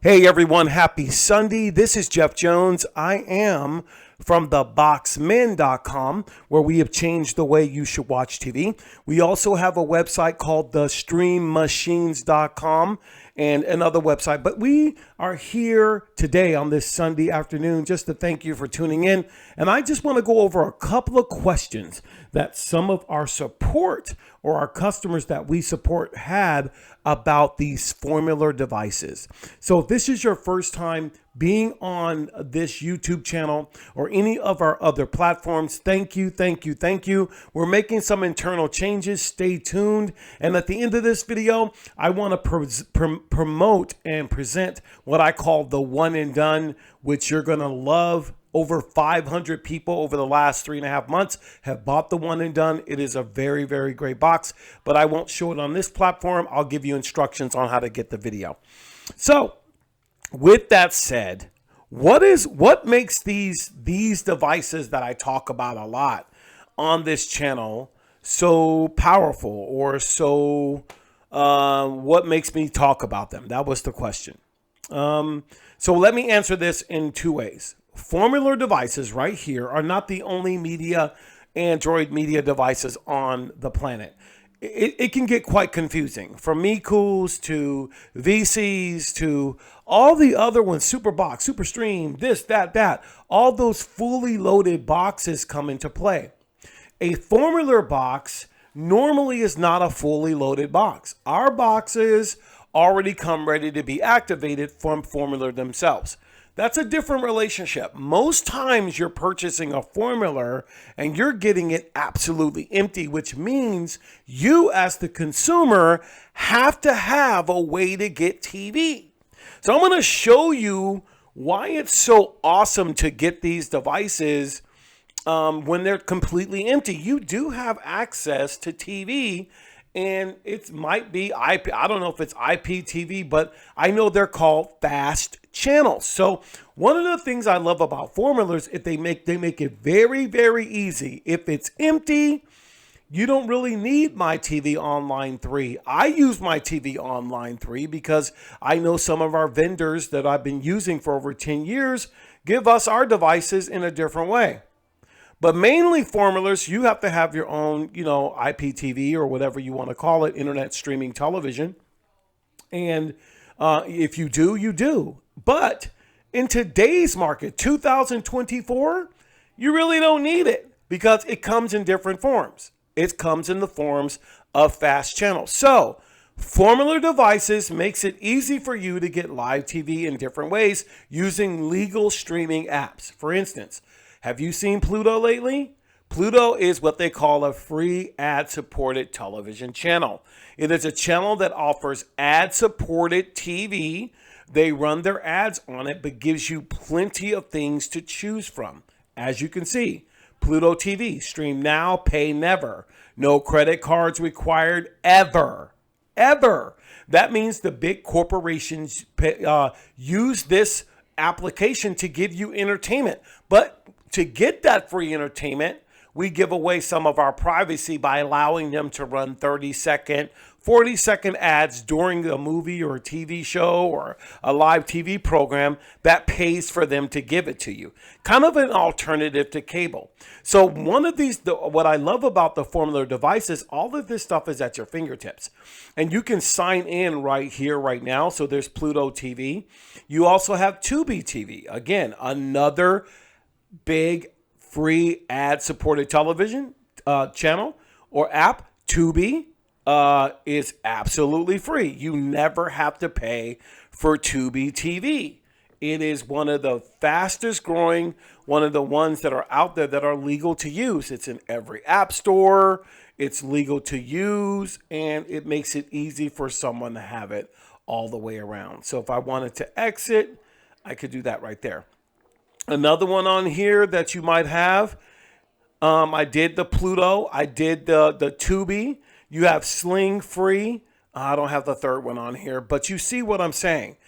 Hey everyone, happy Sunday. This is Jeff Jones. I am from theboxmen.com, where we have changed the way you should watch TV. We also have a website called thestreammachines.com and another website. But we are here today on this Sunday afternoon just to thank you for tuning in. And I just want to go over a couple of questions that some of our support or our customers that we support had about these Formuler devices. So if this is your first time being on this YouTube channel or any of our other platforms, thank you. We're making some internal changes. Stay tuned. And at the end of this video, I want to promote and present what I call the Oneandone, which you're going to love. Over 500 people over the last 3.5 months have bought the Oneandone. It is a very, very great box, but I won't show it on this platform. I'll give you instructions on how to get the video. So with that said, what makes these devices that I talk about a lot on this channel so powerful, or so what makes me talk about them? That was the question. So let me answer this in two ways. Formuler devices right here are not the only Android media devices on the planet. It can get quite confusing, from Micools to VCs to all the other ones, Superbox, Superstream, this, that. All those fully loaded boxes come into play. A Formuler box normally is not a fully loaded box. Our boxes already come ready to be activated from Formuler themselves. That's a different relationship. Most times you're purchasing a Formuler and you're getting it absolutely empty, which means you as the consumer have to have a way to get TV. So I'm going to show you why it's so awesome to get these devices when they're completely empty. You do have access to TV, and it might be IP. I don't know if it's IPTV, but I know they're called fast channels. So one of the things I love about Formulers is they make it very, very easy. If it's empty, you don't really need My TV Online 3. I use My TV Online 3 because I know some of our vendors that I've been using for over 10 years give us our devices in a different way. But mainly Formulers, you have to have your own, IPTV or whatever you want to call it, internet streaming television. And if you do, you do. But in today's market, 2024, you really don't need it because it comes in different forms. It comes in the forms of fast channels. So Formuler devices makes it easy for you to get live TV in different ways using legal streaming apps. For instance, have you seen Pluto lately? Pluto is what they call a free ad-supported television channel. It is a channel that offers ad-supported TV. They run their ads on it, but gives you plenty of things to choose from. As you can see, Pluto TV, stream now, pay never. No credit cards required ever. That means the big corporations use this application to give you entertainment. But to get that free entertainment, we give away some of our privacy by allowing them to run 30-second, 40-second ads during a movie or a TV show or a live TV program that pays for them to give it to you. Kind of an alternative to cable. So what I love about the Formuler devices, all of this stuff is at your fingertips. And you can sign in right here, right now. So there's Pluto TV. You also have Tubi TV. Again, another big free ad-supported television channel or app. Tubi is absolutely free. You never have to pay for Tubi TV. It is one of the fastest growing, one of the ones that are out there that are legal to use. It's in every app store. It's legal to use, and it makes it easy for someone to have it all the way around. So if I wanted to exit, I could do that right there. Another one on here that you might have, I did the Pluto, I did the Tubi. You have Sling free. I don't have the third one on here, but you see what I'm saying.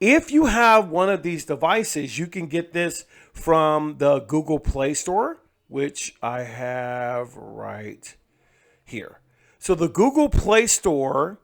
If you have one of these devices, you can get this from the Google Play Store, which I have right here. So the Google Play Store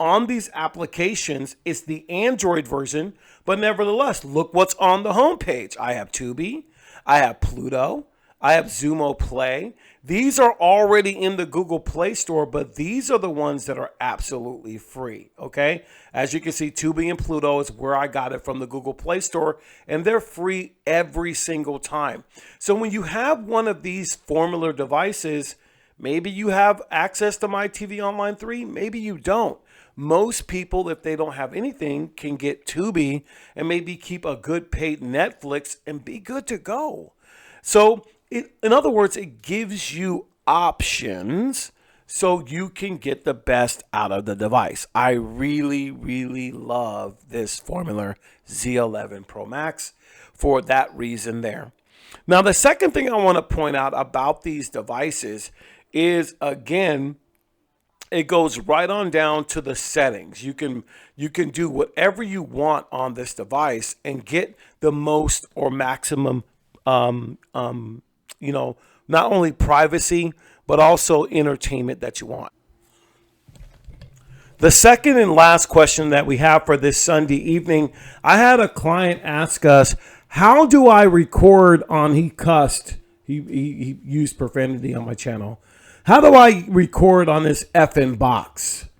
on these applications, it's the Android version, but nevertheless, look what's on the homepage. I have Tubi, I have Pluto, I have Zumo Play. These are already in the Google Play Store, but these are the ones that are absolutely free, okay? As you can see, Tubi and Pluto is where I got it from the Google Play Store, and they're free every single time. So when you have one of these Formuler devices, maybe you have access to My TV Online 3, maybe you don't. Most people, if they don't have anything, can get Tubi and maybe keep a good paid Netflix and be good to go. So in other words, it gives you options so you can get the best out of the device. I really, really love this Formuler Z11 Pro Max for that reason there. Now, the second thing I want to point out about these devices is, again, it goes right on down to the settings. You can do whatever you want on this device and get the most or maximum, not only privacy, but also entertainment that you want. The second and last question that we have for this Sunday evening, I had a client ask us, how do I record on, he cussed, he used profanity on my channel. How do I record on this effing box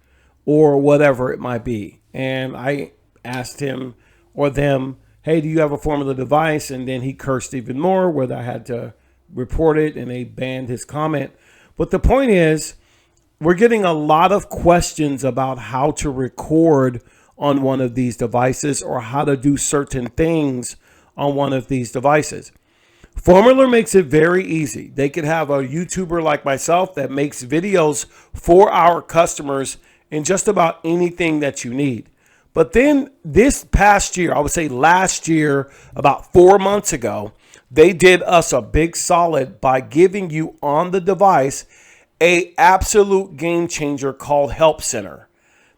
or whatever it might be? And I asked him or them, hey, do you have a Formuler device? And then he cursed even more, whether I had to report it, and they banned his comment. But the point is, we're getting a lot of questions about how to record on one of these devices or how to do certain things on one of these devices. Formuler makes it very easy. They could have a YouTuber like myself that makes videos for our customers in just about anything that you need. But then this past year, I would say last year, about 4 months ago, they did us a big solid by giving you on the device a absolute game changer called Help Center.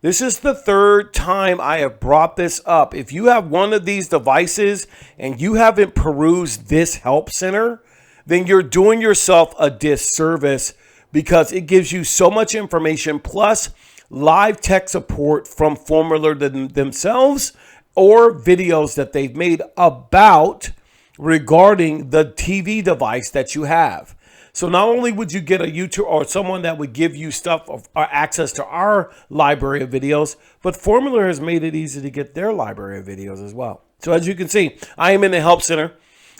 This is the third time I have brought this up. If you have one of these devices and you haven't perused this Help Center, then you're doing yourself a disservice, because it gives you so much information plus live tech support from Formuler themselves or videos that they've made about regarding the TV device that you have. So not only would you get a YouTube or someone that would give you stuff or access to our library of videos, but Formuler has made it easy to get their library of videos as well. So as you can see, I am in the Help Center,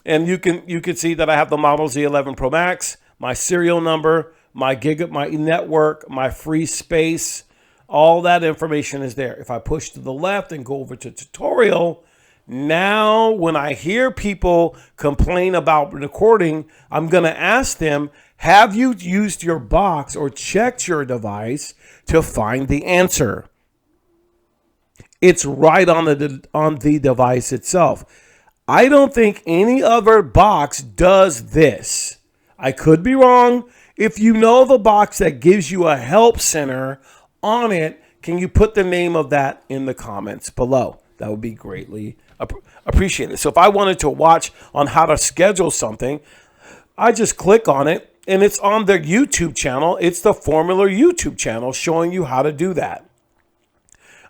and you can see that I have the model Z11 Pro Max, my serial number, my network, my free space. All that information is there. If I push to the left and go over to tutorial, now when I hear people complain about recording, I'm going to ask them, have you used your box or checked your device to find the answer? It's right on the device itself. I don't think any other box does this. I could be wrong. If you know the box that gives you a Help Center on it, can you put the name of that in the comments below? That would be greatly appreciated. So if I wanted to watch on how to schedule something, I just click on it and it's on their YouTube channel. It's the Formuler YouTube channel showing you how to do that.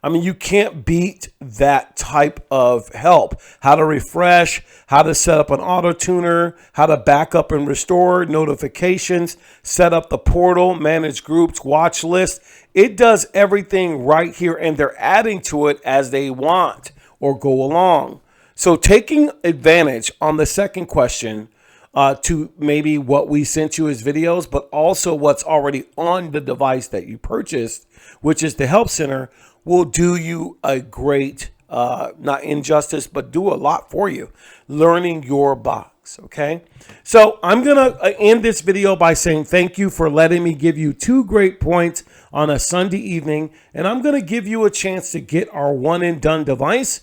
I mean, you can't beat that type of help. How to refresh, how to set up an auto tuner, how to back up and restore notifications, set up the portal, manage groups, watch list. It does everything right here, and they're adding to it as they want or go along. So taking advantage on the second question to maybe what we sent you as videos, but also what's already on the device that you purchased, which is the Help Center, will do you a great, not injustice, but do a lot for you, learning your box, okay? So I'm going to end this video by saying thank you for letting me give you 2 great points on a Sunday evening, and I'm going to give you a chance to get our one and done device.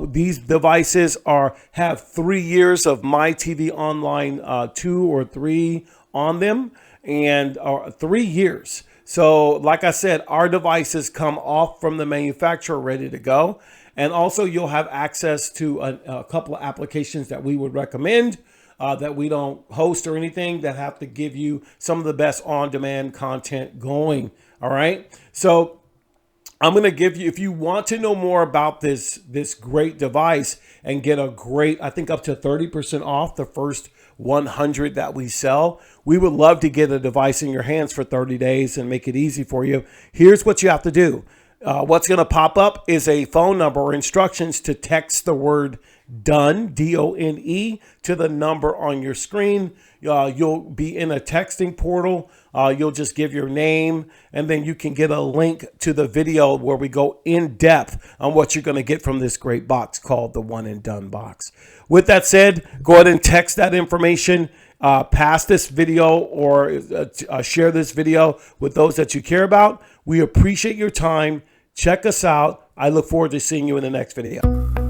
These devices have 3 years of My TV Online 2 or 3 on them, and 3 years. So like I said, our devices come off from the manufacturer ready to go. And also you'll have access to a couple of applications that we would recommend that we don't host or anything, that have to give you some of the best on-demand content going. All right. So I'm going to give you, if you want to know more about this great device and get a great, I think up to 30% off the first 100 that we sell, we would love to get a device in your hands for 30 days and make it easy for you. Here's what you have to do. What's going to pop up is a phone number or instructions to text the word done, D-O-N-E, to the number on your screen. You'll be in a texting portal. You'll just give your name, and then you can get a link to the video where we go in depth on what you're going to get from this great box called the One and Done box. With that said, go ahead and text that information. Pass this video or share this video with those that you care about. We appreciate your time. Check us out. I look forward to seeing you in the next video.